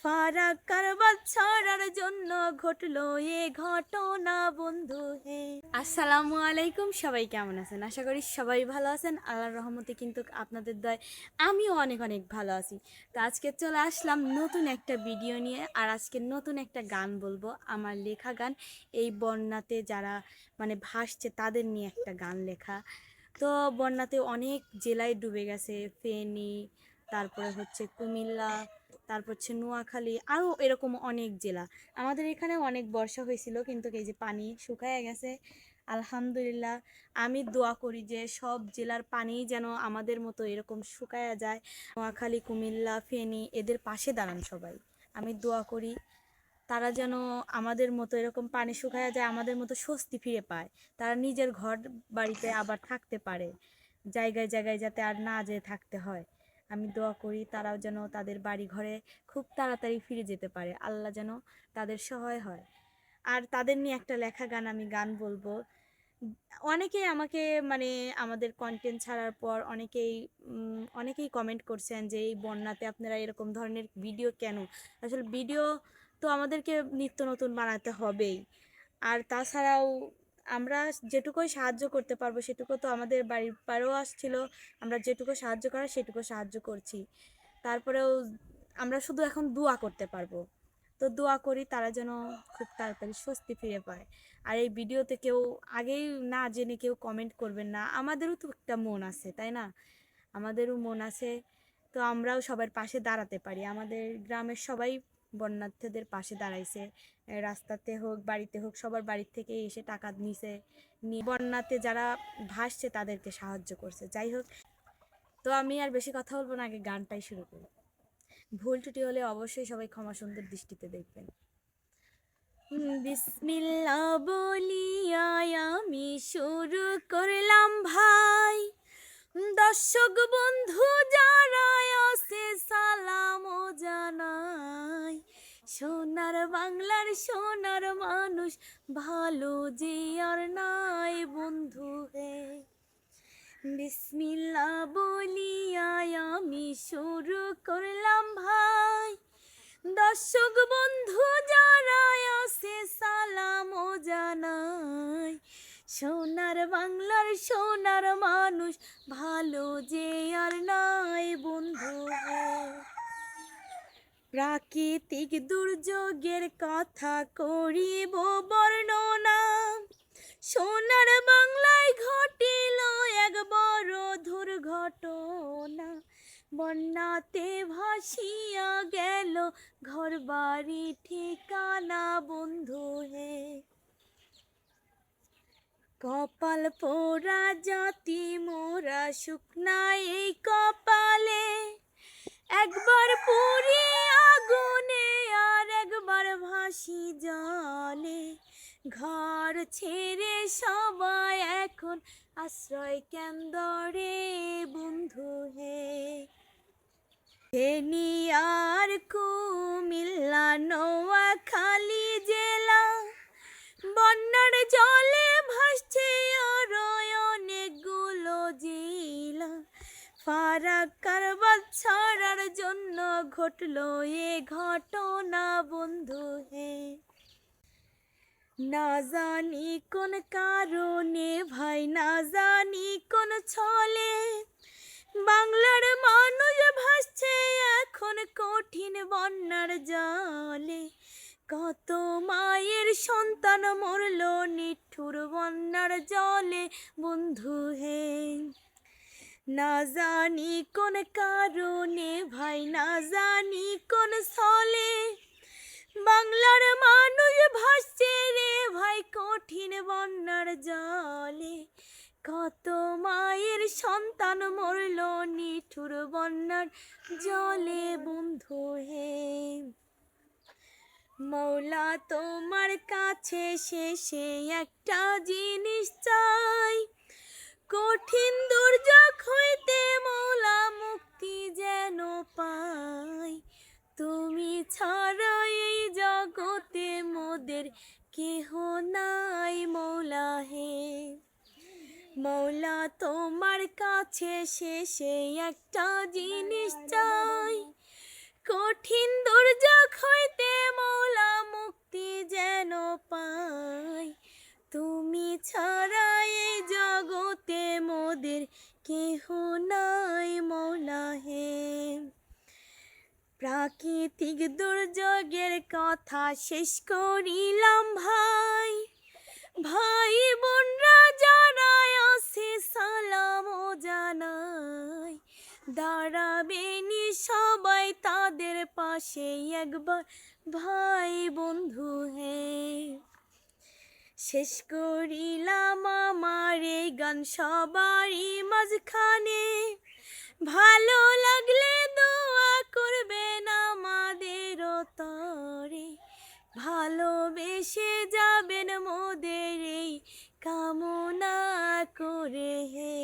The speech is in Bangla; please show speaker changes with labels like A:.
A: ফারাক্কার বাচ্চার জন্য ঘটলো এ ঘটনা বন্ধু হে। আসসালামু আলাইকুম, সবাই কেমন আছেন? আশা করি সবাই ভালো আছেন। আল্লাহর রহমতে কিন্তু আপনাদের দয় আমিও অনেক অনেক ভালো আছি। তো আজকে চলে আসলাম নতুন একটা ভিডিও নিয়ে, আর আজকে নতুন একটা গান বলবো, আমার লেখা গান। এই বন্যাতে যারা ভাসছে তাদের নিয়ে একটা গান লেখা। তো বন্যাতে অনেক জেলায় ডুবে গেছে, ফেনী, তারপরে হচ্ছে কুমিল্লা, তারপর হচ্ছে নোয়াখালী, আরও এরকম অনেক জেলা। আমাদের এখানে অনেক বর্ষা হয়েছিল, কিন্তু এই যে পানি শুকায় গেছে। আলহামদুলিল্লাহ, আমি দোয়া করি যে সব জেলার পানি যেন আমাদের মতো এরকম শুকায়া যায়। নোয়াখালী, কুমিল্লা, ফেনী এদের পাশে দাঁড়ান সবাই। আমি দোয়া করি তারা যেন আমাদের মতো এরকম পানি শুকায়া যায়, আমাদের মতো স্বস্তি ফিরে পায়, তারা নিজের ঘর বাড়িতে আবার থাকতে পারে, জায়গায় জায়গায় যাতে আর না যেয়ে থাকতে হয়। আমি দোয়া করি তারাও যেন তাদের বাড়ি ঘরে খুব তাড়াতাড়ি ফিরে যেতে পারে, আল্লাহ যেন তাদের সহায় হয়। আর তাদের নিয়ে একটা লেখা গান আমি গান বলবো। অনেকেই আমাকে আমাদের কন্টেন্ট ছাড়ার পর অনেকেই কমেন্ট করছেন যে এই বন্যাতে আপনারা এরকম ধরনের ভিডিও কেন। আসলে ভিডিও তো আমাদেরকে নিত্য নতুন বানাতে হবেই। আর তাছাড়াও আমরা যেটুকুই সাহায্য করতে পারবো সেটুকু তো আমাদের বাড়ির পাড়েও আসছিল, আমরা যেটুকু সাহায্য করার সেটুকু সাহায্য করছি। তারপরেও আমরা শুধু এখন দোয়া করতে পারবো। তো দোয়া করি তারা যেন খুব তাড়াতাড়ি স্বস্তি ফিরে পায়। আর এই ভিডিওতে কেউ আগেই না জেনে কেউ কমেন্ট করবেন না, আমাদেরও তো একটা মন আছে, তাই না? আমাদেরও মন আছে, তো আমরাও সবার পাশে দাঁড়াতে পারি। আমাদের গ্রামের সবাই বন্যার্থীদের পাশে দাঁড়াইছে, রাস্তাতে হোক বাড়িতে হোক সবার বাড়ির থেকে এসে টাকা নিছে, নিয়ে বন্যাতে যারা ভাসছে তাদেরকে সাহায্য করছে। যাই হোক, তো আমি আর বেশি কথা বলবো না, আগে গানটাই শুরু করি। ভুল ত্রুটি হলে অবশ্যই সবাই ক্ষমা সুন্দর দৃষ্টিতে দেখবেন। বিসমিল্লাহ বলিয়া আমি শুরু করলাম ভাই, দর্শক বন্ধু যারা আছে সালাম জানাই। সোনার বাংলার সোনার মানুষ ভালো যে আর নাই বন্ধু হে। বিসমিল্লাহ বলিয়া আমি শুরু করলাম ভাই, দর্শক বন্ধু যারা আছে সালাম জানাই। সোনার বাংলার সোনার মানুষ ভালো যে আর নাই বন্ধু হে। প্রাকৃতিক দুর্যোগের কথা করিব বর্ণনা, সোনার বাংলায় ঘটিল এক বড় দুর্ঘটনা। বন্যাতে ভাসিয়া গেল ঘর বাড়ি ঠিকানা বন্ধু হে। কপাল পোড়া জাতি মোরা শুকনা এই কপালে, একবার পুড়ি আগুনে আর একবার ভাসি জলে। ঘর ছেড়ে সবাই এখন আশ্রয় কেন্দ্রে বন্ধু হে। ফেনী আর কুমিল্লা নোয়াখালী জেলা, বন্যার জলে ভাসছে আরো অনেকগুলো জেলা। ফারাক্কার বাচ্চার জন্য ঘটলো এ ঘটনা বন্ধু হে। না জানি কোন কারণে ভাই, না জানি কোন ছলে, বাংলার মানুষ ভাসছে এখন কঠিন বন্যার জলে। কত মায়ের সন্তান মরল নিঠুর বন্যার জলে বন্ধু হে। না জানি কোন কারণে ভাই, না জানি কোন ছলে, বাংলার মানুষ ভাসছে রে ভাই কঠিন বন্যার জলে। কত মায়ের সন্তান মরল নিঠুর বন্যার জলে বন্ধু হে। মৌলা তোমার কাছে শেষে একটা জিনিস চাই, কঠিন দুর্যোগ হইতে মৌলা মুক্তি যেন পাই। তুমি ছাড়া এই জগতে মোদের কেহ নাই মৌলা হে। মৌলা তোমার কাছে শেষে একটা জিনিস চাই, কঠিন দুর্যোগ হইতে মৌলা মুক্তি যেন পাই, তুমি ছাড়া এই জগতে মোদের কেহ নাই মৌলা হে। প্রাকৃতিক দুর্যোগের কথা শেষ করিলাম ভাই, ভাই বোনরা যারা আছে সালাম জানাই, দাঁড়াবেনি সবাই তাদের পাশে একবার ভাই বন্ধু হে। শেষ করিলাম আমার এই গান সবারই মাঝখানে, ভালো লাগলে দোয়া করবেন আমাদের তরে, ভালোবেসে যাবেন মোদের এই কামনা করে হে।